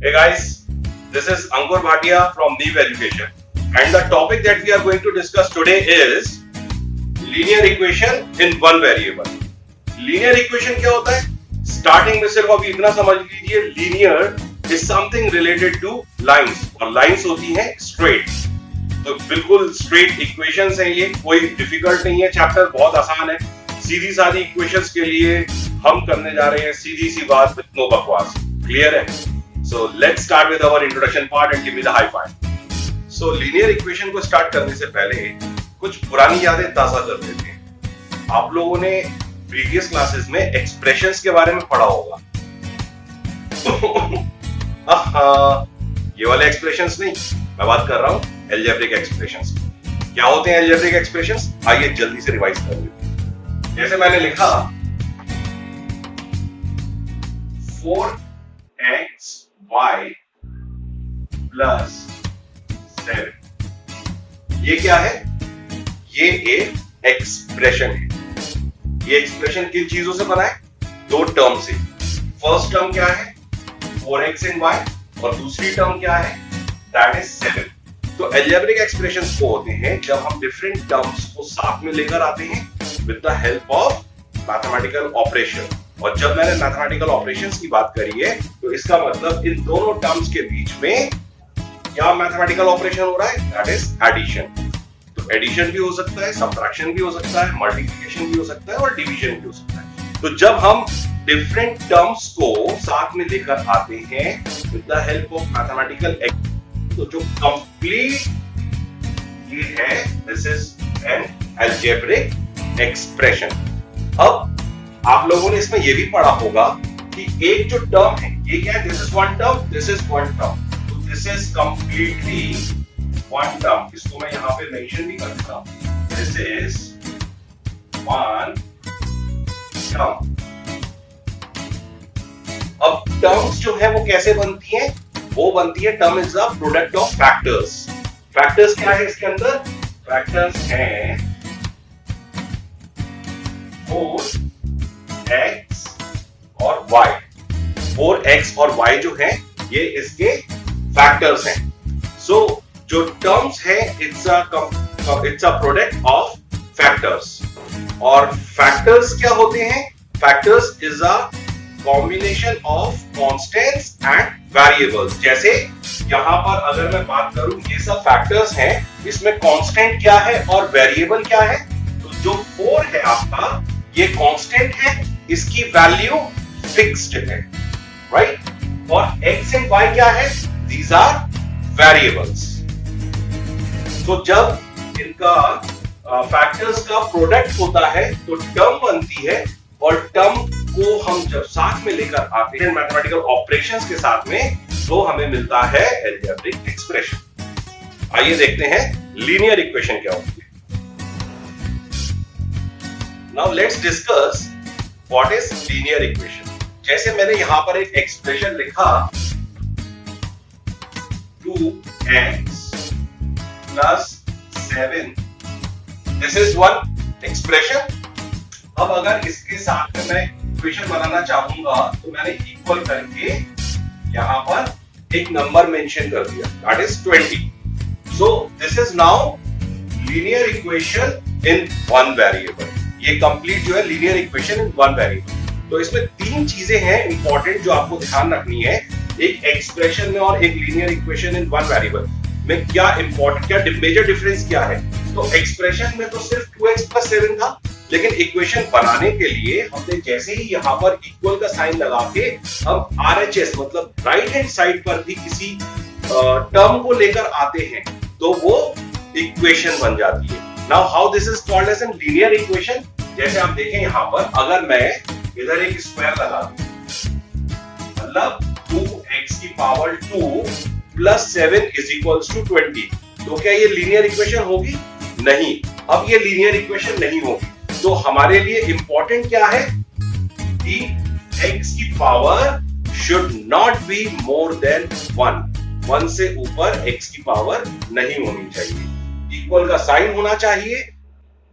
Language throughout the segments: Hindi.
Hey guys, this is Ankur Bhatia from Neve Education, and the topic that we are going to discuss today is linear equation in one variable. Linear equation क्या होता है? स्टार्टिंग में सिर्फ आप इतना समझ लीजिए, linear is something related to lines, और lines होती हैं straight. तो बिल्कुल straight equations हैं ये, कोई difficult नहीं है, चैप्टर बहुत आसान है. सीधी सादी equations के लिए हम करने जा रहे हैं सीधी सी बात with no बकवास. क्लियर है? So let's start with our introduction part and give me the high five. So linear equation को start करने से पहले कुछ पुरानी यादें ताजा कर देते हैं. आप लोगों ने प्रीवियस क्लासेस में एक्सप्रेशंस के बारे में पढ़ा होगा. ये वाले एक्सप्रेशंस नहीं, मैं बात कर रहा हूं एल्जेब्रिक एक्सप्रेशंस. क्या होते हैं एल्जेब्रिक एक्सप्रेशंस? आइए जल्दी से रिवाइज कर लेते हैं. जैसे मैंने लिखा 4x y प्लस 7. ये क्या है? ये एक एक्सप्रेशन है. ये एक्सप्रेशन किन चीजों से बना है? दो टर्म से. फर्स्ट टर्म क्या है? 4x and y, और दूसरी टर्म क्या है? That is 7. तो एल्जेब्रिक एक्सप्रेशंस को होते हैं जब हम डिफरेंट टर्म्स को साथ में लेकर आते हैं with the help of mathematical operation. और जब मैंने मैथमेटिकल ऑपरेशंस की बात करी है तो इसका मतलब इन दोनों टर्म्स के बीच में क्या मैथमेटिकल ऑपरेशन हो रहा है? That is addition. तो एडिशन भी हो सकता है, सब्ट्रैक्शन भी हो सकता है, मल्टीप्लिकेशन भी हो सकता है और डिवीजन भी हो सकता है. तो जब हम डिफरेंट टर्म्स को साथ में लेकर आते हैं with the help of mathematical, तो जो कंप्लीट ये है, this is an algebraic expression. अब आप लोगों ने इसमें यह भी पढ़ा होगा कि एक जो टर्म है ये क्या है? This is one term, this is one term. तो this is completely one term. इसको मैं यहां पे मेंशन भी करता हूं. This is one term. अब टर्म्स जो है वो कैसे बनती हैं? वो बनती है, term is the product of factors. Factors क्या है इसके अंदर? फैक्टर्स हैं 4x और y. 4x और y जो है ये इसके फैक्टर्स हैं. सो जो टर्म्स है it's a product of factors. और फैक्टर्स क्या होते हैं? Factors is a combination of constants and variables. जैसे यहां पर अगर मैं बात करूं, ये सब फैक्टर्स हैं, इसमें कांस्टेंट क्या है और वेरिएबल क्या है? तो जो 4 है आपका, ये कांस्टेंट है, इसकी वैल्यू फिक्स्ड है, राइट? और x एंड y क्या है? These are variables. तो जब इनका फैक्टर्स का प्रोडक्ट होता है तो टर्म बनती है, और टर्म को हम जब साथ में लेकर आते हैं मैथमेटिकल ऑपरेशंस के साथ में, तो हमें मिलता है एल्जेब्रिक एक्सप्रेशन. आइए देखते हैं लीनियर इक्वेशन क्या होती है. Now let's discuss what is linear equation. जैसे मैंने यहां पर एक एक्सप्रेशन लिखा 2x plus 7. This is one expression. अब अगर इसके साथ में मैं इक्वेशन बनाना चाहूंगा तो मैंने इक्वल करके यहां पर एक नंबर मेंशन कर दिया, that is 20. So this is now linear equation in one variable. ये कंप्लीट जो है linear equation in one variable. तो इसमें तीन चीजें हैं इंपॉर्टेंट जो आपको ध्यान रखनी है एक एक्सप्रेशन में और एक linear equation in one variable में. क्या इंपॉर्टेंट, क्या मेजर डिफरेंस क्या है? तो एक्सप्रेशन में तो सिर्फ 2x plus 7 था, लेकिन इक्वेशन बनाने के लिए हमने जैसे ही यहाँ पर इक्वल का साइन लगा के हम RHS मतलब राइट हैंड साइड पर भी किसी टर्म को लेकर आते हैं तो वो इक्वेशन बन जाती है. Now how this is called as a linear equation? जैसे आप देखें यहाँ पर, अगर मैं इधर एक स्क्वायर लगा दूं, मतलब 2x की power 2 plus 7 is equals to 20, तो क्या ये लीनियर इक्वेशन होगी? नहीं. अब ये लीनियर इक्वेशन नहीं होगी. तो हमारे लिए इंपॉर्टेंट क्या है कि x की power should not be more than 1. 1 से ऊपर x की पावर नहीं होनी चाहिए. इक्वल का साइन होना चाहिए,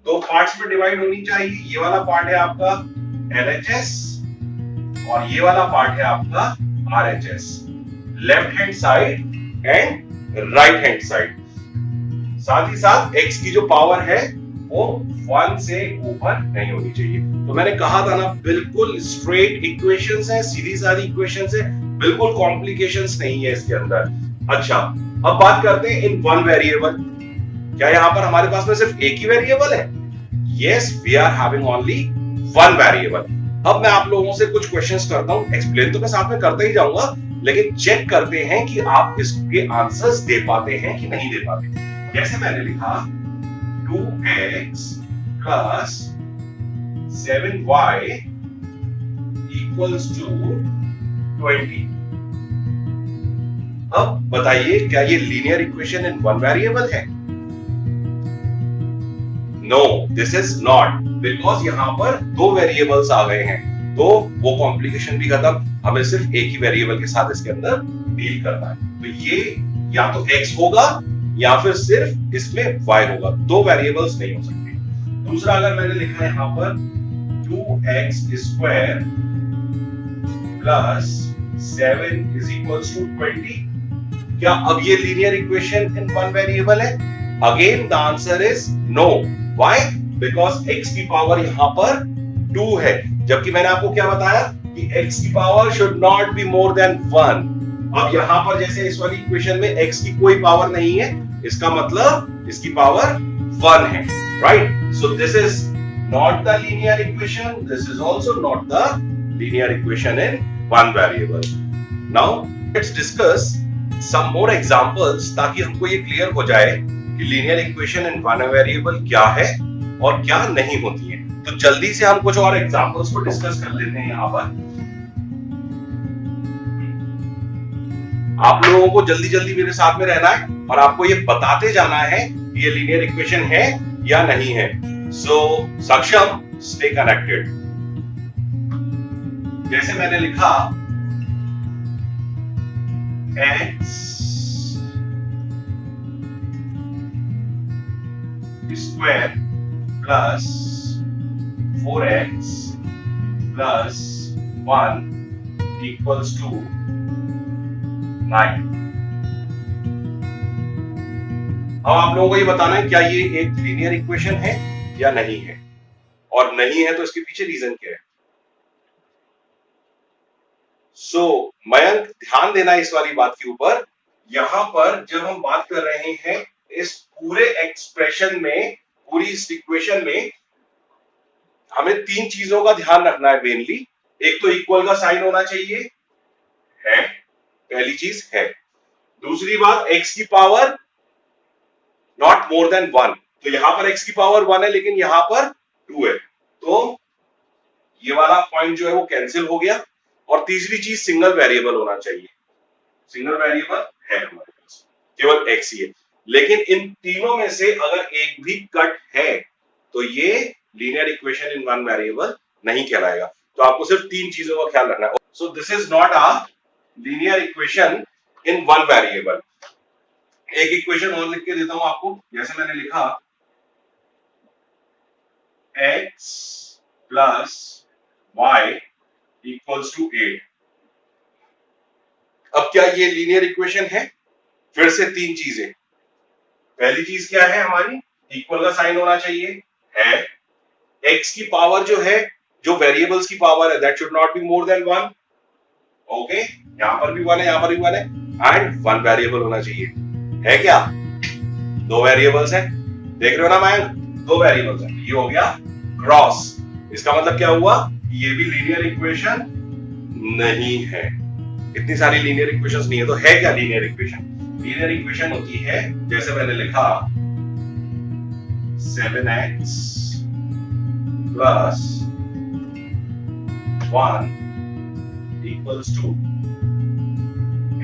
दो पार्ट्स में डिवाइड होनी चाहिए. ये वाला पार्ट है आपका LHS और ये वाला पार्ट है आपका RHS. Left hand side and right hand side. साथ ही साथ x की जो पावर है वो 1 से ऊपर नहीं होनी चाहिए। तो मैंने कहा था ना, बिल्कुल स्ट्रेट इक्वेशंस है, सीधी सादी इक्वेशंस है, बिल्कुल कॉम्प्लिकेशंस नहीं है इसके अंदर। अच्छा, अब बात करते हैं इन वन वेरिएबल। क्या यहाँ पर हमारे पास में सिर्फ एक ही वेरिएबल है? Yes, we are having only one variable. अब मैं आप लोगों से कुछ क्वेश्चंस करता हूं, एक्सप्लेन तो मैं साथ में करते ही जाऊंगा, लेकिन चेक करते हैं कि आप इसके आंसर्स दे पाते हैं कि नहीं दे पाते। जैसे मैंने लिखा 2x plus 7y equals to 20। अब बताइए, क्या ये linear equation in one variable है? No, this is not, because यहां पर दो वेरिएबल्स आ गए हैं, तो वो कॉम्प्लिकेशन भी खत्म, हमें सिर्फ एक ही वेरिएबल के साथ इसके अंदर डील करना है। तो ये या तो x होगा या फिर सिर्फ इसमें y होगा, दो वेरिएबल्स नहीं हो सकते। दूसरा, अगर मैंने लिखा है यहां पर 2x square plus 7 is equals to 20, क्या अब ये linear equation in one variable है? Again the answer is no. Why? Because x की पावर यहां पर 2 है, जबकि मैंने आपको क्या बताया कि x की power should not be more than 1। अब यहां पर जैसे इस वाली इक्वेशन में x की कोई पावर नहीं है, इसका मतलब इसकी पावर 1 है, right? So this is not the linear equation, this is also not the linear equation in one variable. Now let's discuss some more examples, ताकि हमको ये क्लियर हो जाए कि linear equation in one variable क्या है और क्या नहीं होती है। तो जल्दी से हम कुछ और एग्जांपल्स को डिस्कस कर लेते हैं। यहां पर आप लोगों को जल्दी जल्दी मेरे साथ में रहना है और आपको ये बताते जाना है कि ये लीनियर इक्वेशन है या नहीं है। सो सक्षम, स्टे कनेक्टेड। जैसे मैंने लिखा x square plus 4x plus 1 equals to 9। अब आप लोगों को ये बताना है क्या ये एक लीनियर इक्वेशन है या नहीं है, और नहीं है तो इसके पीछे रीजन क्या है। सो मयंक, ध्यान देना इस वाली बात के ऊपर। यहां पर जब हम बात कर रहे हैं इस पूरे एक्सप्रेशन में, पूरी इस इक्वेशन में, हमें तीन चीजों का ध्यान रखना है मेनली। एक तो इक्वल का साइन होना चाहिए, है, पहली चीज है। दूसरी बात, x की पावर नॉट मोर देन 1, तो यहां पर x की पावर 1 है लेकिन यहां पर 2 है, तो ये वाला पॉइंट जो है वो कैंसिल हो गया। और तीसरी चीज, सिंगल वेरिएबल होना चाहिए। सिंगल वेरिएबल है हमारे पास, केवल x ही है। लेकिन इन तीनों में से अगर एक भी कट है तो ये linear equation in one variable नहीं कहलाएगा। तो आपको सिर्फ तीन चीजों का ख्याल रखना है। सो this is not a linear equation in one variable. एक इक्वेशन और लिख के देता हूं आपको। जैसे मैंने लिखा x plus y equals to 8। अब क्या ये लीनियर इक्वेशन है? फिर से तीन चीजें। पहली चीज क्या है हमारी? इक्वल का साइन होना चाहिए, है। x की पावर जो है, जो वेरिएबल्स की पावर है, that should not be more than 1। Okay, यहां पर भी 1 है, यहां पर भी 1 है, एंड वन वेरिएबल होना चाहिए। है क्या? दो वेरिएबल्स हैं, देख रहे हो ना मैम? दो वेरिएबल्स हैं। ये हो गया क्रॉस। इसका मतलब क्या हुआ? ये भी लीनियर इक्वेशन नहीं है। इतनी सारी लीनियर इक्वेशंस नहीं है, तो है क्या लीनियर इक्वेशन? लीनियर इक्वेशन होती है, जैसे मैंने लिखा 7x plus 1 equals to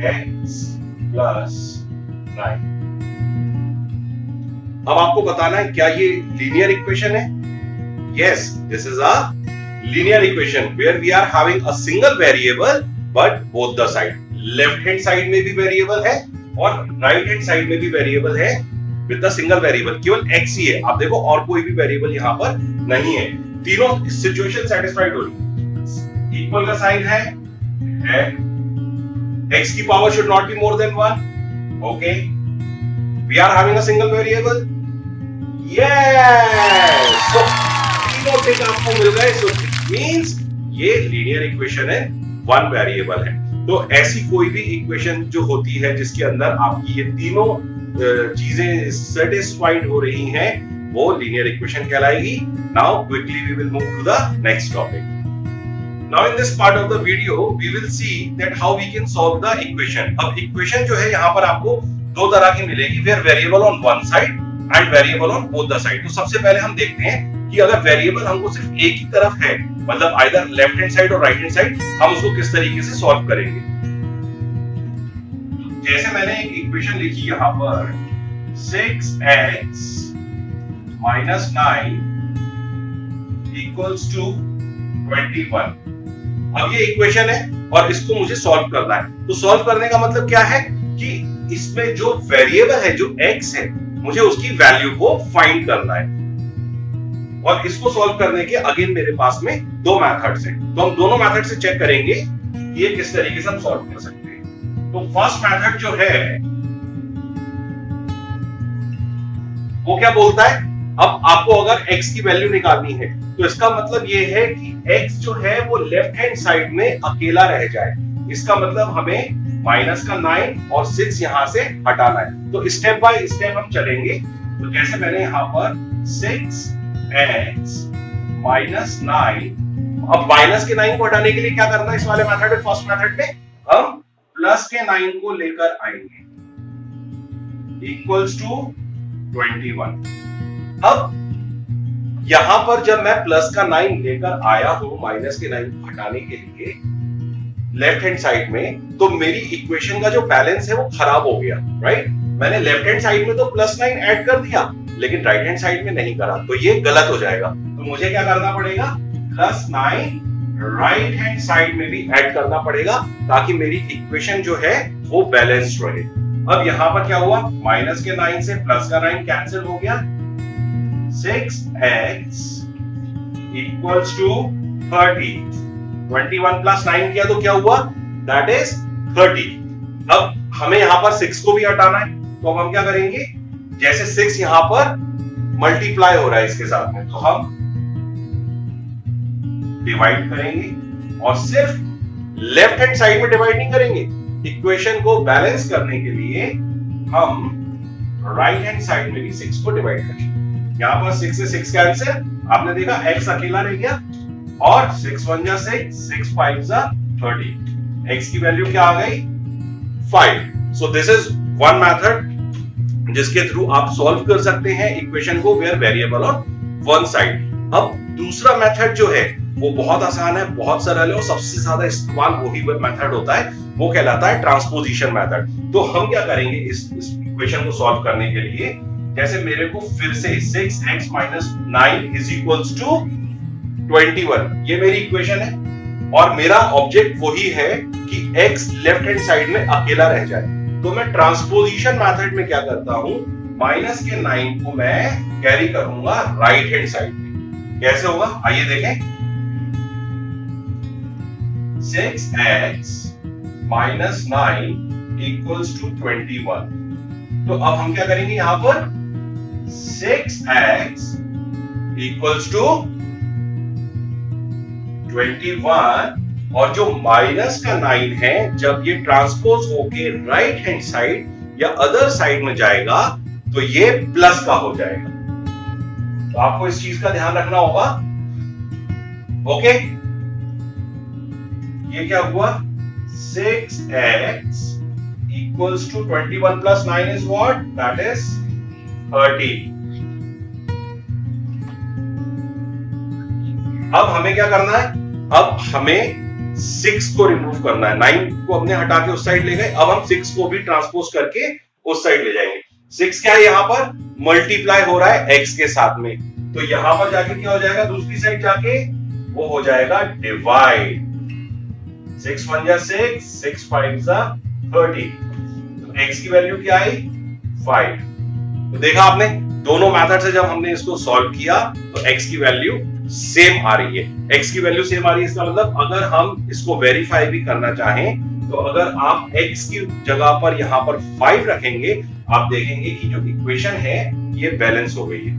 x plus 9। अब आपको बताना है क्या ये लीनियर इक्वेशन है? Yes, this is a linear equation where we are having a single variable but both the side. Left hand side में भी वेरिएबल है और राइट हैंड साइड में भी वेरिएबल है विद द सिंगल वेरिएबल। केवल x ही है, आप देखो, और कोई भी वेरिएबल यहां पर नहीं है। तीनों सिचुएशन सेटिस्फाइड हो रही। इक्वल का साइन है, x की power should not be more than 1. Okay, we are having a single variable. Yes, so तीनों टिक आपको मिल गए. So it means ये लीनियर इक्वेशन है, वन वेरिएबल है. तो ऐसी कोई भी इक्वेशन जो होती है जिसके अंदर आपकी ये तीनों चीजें सेटिस्फाइड हो रही हैं, वो लीनियर इक्वेशन कहलाएगी. Now quickly we will move to the next topic. Now in this part of the video we will see that how we can solve the equation. अब इक्वेशन जो है यहाँ पर आपको दो तरह की मिलेगी, where variable on one side and variable on both the side. तो सबसे पहले हम देखते हैं कि अगर वेरिएबल हमको सिर्फ एक ही तरफ है, मतलब आइदर लेफ्ट हैंड साइड और राइट हैंड साइड, हम उसको किस तरीके से सॉल्व करेंगे. जैसे मैंने एक इक्वेशन लिखी यहाँ पर 6x minus 9 equals to 21. अब ये इक्वेशन है और इसको मुझे सॉल्व करना है. तो सॉल्व करने का मतलब क्या है कि इसमें जो वेरिएबल है, जो x है, मुझे उसकी वैल्यू को फाइंड करना है. और इसको सॉल्व करने के अगेन मेरे पास में दो मेथड्स हैं. तो हम दोनों मेथड से चेक करेंगे कि ये किस तरीके से हम सॉल्व कर सकते हैं. तो फर्स्ट मेथड जो है वो क्या बोलता है, अब आपको अगर x की वैल्यू निकालनी है तो इसका मतलब ये है कि x जो है वो लेफ्ट हैंड साइड में अकेला रह जाए. इसका मतलब हमें माइनस का 9 और 6 यहां से हटाना है. तो स्टेप बाय स्टेप हम चलेंगे. तो जैसे मैंने यहां पर 6x माइनस 9, अब माइनस के 9 को हटाने के लिए क्या करना है, इस वाले मेथड में, फर्स्ट मेथड में हम प्लस के 9 को लेकर आएंगे, इक्वल्स टू 21. अब यहां पर जब मैं प्लस का 9 लेकर आया हूं माइनस के 9 को हटाने के लिए लेफ्ट हैंड साइड में, तो मेरी इक्वेशन का जो बैलेंस है वो खराब हो गया, राइट. मैंने लेफ्ट हैंड साइड में तो प्लस 9 ऐड कर दिया, लेकिन राइट हैंड साइड में नहीं करा, तो ये गलत हो जाएगा. तो मुझे क्या करना पड़ेगा, प्लस 9 राइट हैंड साइड में भी ऐड करना पड़ेगा, ताकि मेरी इक्वेशन जो है वो बैलेंस्ड रहे. अब यहां पर क्या हुआ, माइनस के 9 से प्लस का 9 कैंसिल हो गया. 6x equals to 30. 21 प्लस 9 किया तो क्या हुआ, दैट इज 30. अब हमें यहां पर 6 को भी हटाना है, तो अब हम क्या करेंगे, जैसे 6 यहां पर मल्टीप्लाई हो रहा है इसके साथ में, तो हम डिवाइड करेंगे और सिर्फ लेफ्ट हैंड साइड में डिवाइड नहीं करेंगे. इक्वेशन को बैलेंस करने के लिए हम राइट हैंड साइड में भी 6 को डिवाइड करेंगे. यहां पर 6 से 6 कैंसिल, आपने देखा x अकेला रह गया, और 6 1 जा 6, 6 5 जा 30. x की वैल्यू क्या आ गई, 5. So this is one method जिसके थ्रू आप सॉल्व कर सकते हैं इक्वेशन को where variable on one side. अब दूसरा मेथड जो है वो बहुत आसान है, बहुत सरल है, और सबसे ज्यादा इस्तेमाल वही मेथड होता है, वो कहलाता है ट्रांसपोजिशन मेथड. तो हम क्या करेंगे इस इक्वेशन को सॉल्व करने के लिए, जैसे मेरे को फिर से 6x minus 9 is equals to 21, ये मेरी इक्वेशन है, और मेरा ऑब्जेक्ट वही है कि x लेफ्ट हैंड साइड में अकेला रह जाए. तो मैं ट्रांसपोजिशन मेथड में क्या करता हूं, माइनस के 9 को मैं कैरी करूंगा राइट हैंड साइड में. कैसे होगा, आइए देखें. 6x minus 9 equals to 21. तो अब हम क्या करेंगे, यहां पर 6x equals to 21, और जो माइनस का 9 है, जब ये ट्रांसपोज होके राइट हैंड साइड या अदर साइड में जाएगा तो ये प्लस का हो जाएगा. तो आपको इस चीज का ध्यान रखना होगा. ओके, ये क्या हुआ, 6x equals to 21 plus 9 is what, that is 30. अब हमें क्या करना है, अब हमें 6 को रिमूव करना है. 9 को हमने हटा के उस साइड ले गए, अब हम 6 को भी ट्रांसपोज करके उस साइड ले जाएंगे. 6 क्या है, यहां पर मल्टीप्लाई हो रहा है x के साथ में, तो यहां पर जाके क्या हो जाएगा, दूसरी साइड जाके वो हो जाएगा डिवाइड. 6 1 जा 6, 6 5 जा 30. तो x की वैल्यू क्या आई, 5. तो देखा आपने, दोनों मेथड से जब हमने इसको सॉल्व किया तो x की वैल्यू सेम आ रही है. x की वैल्यू सेम आ रही है, इसका मतलब अगर हम इसको वेरीफाई भी करना चाहें तो अगर आप x की जगह पर यहां पर 5 रखेंगे, आप देखेंगे कि जो इक्वेशन है ये बैलेंस हो गई है,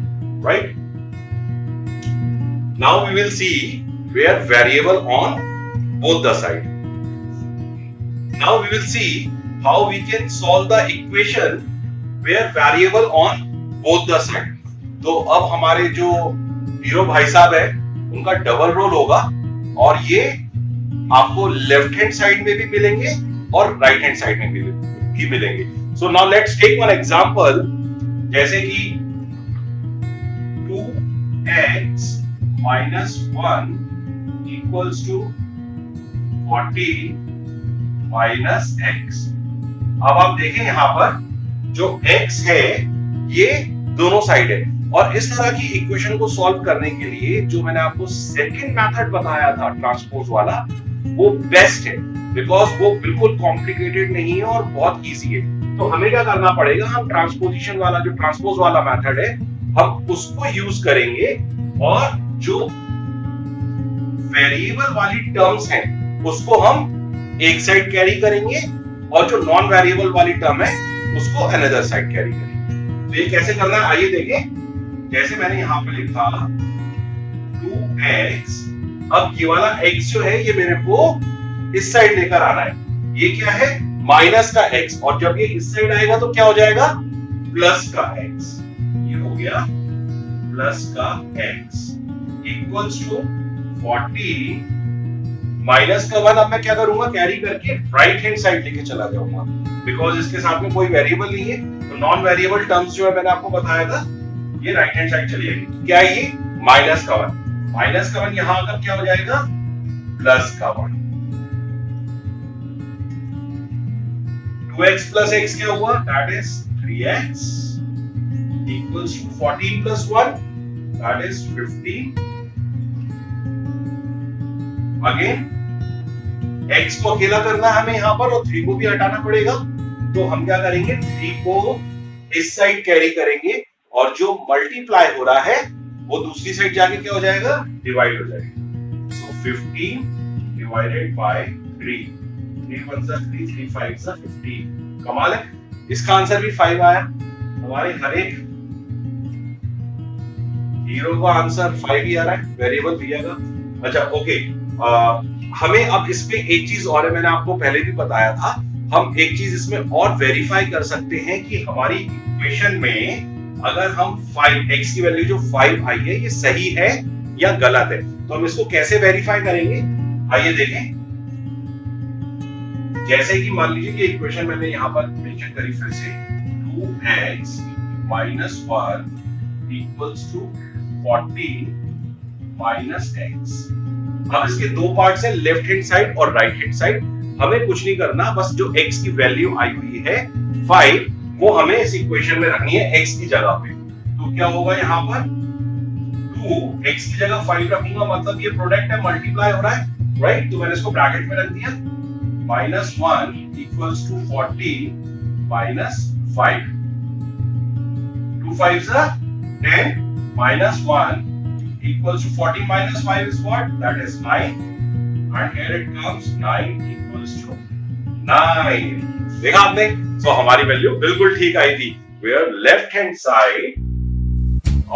right? Now we will see where variable on both the side. Now we will see how we can solve the equation where variable on both the side. तो अब हमारे जो हीरो भाई साहब है उनका डबल रोल होगा और ये आपको लेफ्ट हैंड साइड में भी मिलेंगे और राइट हैंड साइड में भी मिलेंगे. So now let's take one example, जैसे कि 2x minus 1 equals to 14 minus x. अब आप देखें यहां पर जो x है ये दोनों साइड है, और इस तरह की इक्वेशन को सॉल्व करने के लिए जो मैंने आपको सेकंड मेथड बताया था ट्रांसपोज वाला, वो बेस्ट है बिकॉज वो बिल्कुल कॉम्प्लिकेटेड नहीं है और बहुत इजी है. तो हमें क्या करना पड़ेगा, हम ट्रांसपोजिशन वाला जो ट्रांसपोज वाला मेथड है हम उसको यूज करेंगे और जो वेरिएबल वाली टर्म्स हैं उसको हम एक साइड कैरी करेंगे और जो नॉन वेरिएबल वाली टर्म है उसको अनदर साइड कैरी करेंगे. तो ये कैसे करना है आइए देखें. जैसे मैंने यहां पे लिखा 2x, अब ये वाला x जो है ये मेरे को इस साइड लेकर आना है. ये क्या है, माइनस का x, और जब ये इस साइड आएगा तो क्या हो जाएगा, प्लस का x. ये हो गया प्लस का x इक्वल्स टू 40 माइनस का 1. अब मैं क्या करूंगा, कैरी करके राइट हैंड साइड लेके चला जाऊंगा बिकॉज इसके साथ में कोई वेरिएबल नहीं है. तो नॉन वेरिएबल टर्म्स जो है मैंने आपको बताया था ये राइट हैंड साइड चली जाएगी. क्या है ये, माइनस का 1. माइनस का 1 यहां आकर क्या हो जाएगा, प्लस का 1. 2x प्लस x क्या हुआ, that is 3x equals to 14 plus 1 that is 15. Again x को अकेला करना है हमें यहां पर और 3 को भी हटाना पड़ेगा. तो हम क्या करेंगे, 3 को इस साइड कैरी करेंगे और जो मल्टीप्लाई हो रहा है वो दूसरी साइड जाके क्या हो जाएगा, डिवाइड हो जाएगा. सो 15 डिवाइडेड बाय 3. 3 1 जा 3, 3 5 जा 15. कमाल है, इसका आंसर भी 5 आया. हमारे हर एक हीरो का आंसर 5 ही आ रहा है, वेरिएबल भी आएगा. अच्छा ओके, हमें अब इसमें एक चीज और है, मैंने आपको पहले भी बताया था, हम एक चीज इसमें और वेरीफाई कर सकते हैं कि हमारी इक्वेशन में अगर हम 5x की वैल्यू जो 5 आई है ये सही है या गलत है. तो हम इसको कैसे वेरीफाई करेंगे, आइए देखें. जैसे कि मान लीजिए कि इक्वेशन मैंने यहां पर मेंशन करी फिर से, 2x minus 1 equals to 14 minus x. अब इसके दो पार्ट्स हैं, लेफ्ट हैंड साइड और राइट हैंड साइड. हमें कुछ नहीं करना, बस जो x की वैल्यू आई हुई है 5 वो हमें इस इक्वेशन में रखनी है x की जगह पे. तो क्या होगा यहाँ पर, 2x की जगह 5 रखूंगा, मतलब ये प्रोडक्ट है, मल्टीप्लाई हो रहा है, राइट? तो मैंने इसको ब्रैकेट में रख दिया. -1 equals to 40 minus 5. 2 5s are 10 -1 equals to 40 minus 5 is what? That is 9. And here it comes 9 equals to 9. देखा आपने? So हमारी वैल्यू बिल्कुल ठीक आई थी. Where left hand side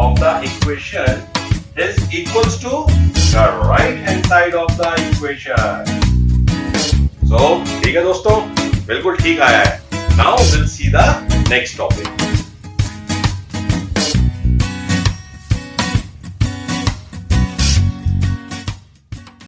of the equation is equals to the right hand side of the equation. So ठीक है दोस्तों, बिल्कुल ठीक आया है. Now we'll see the next topic.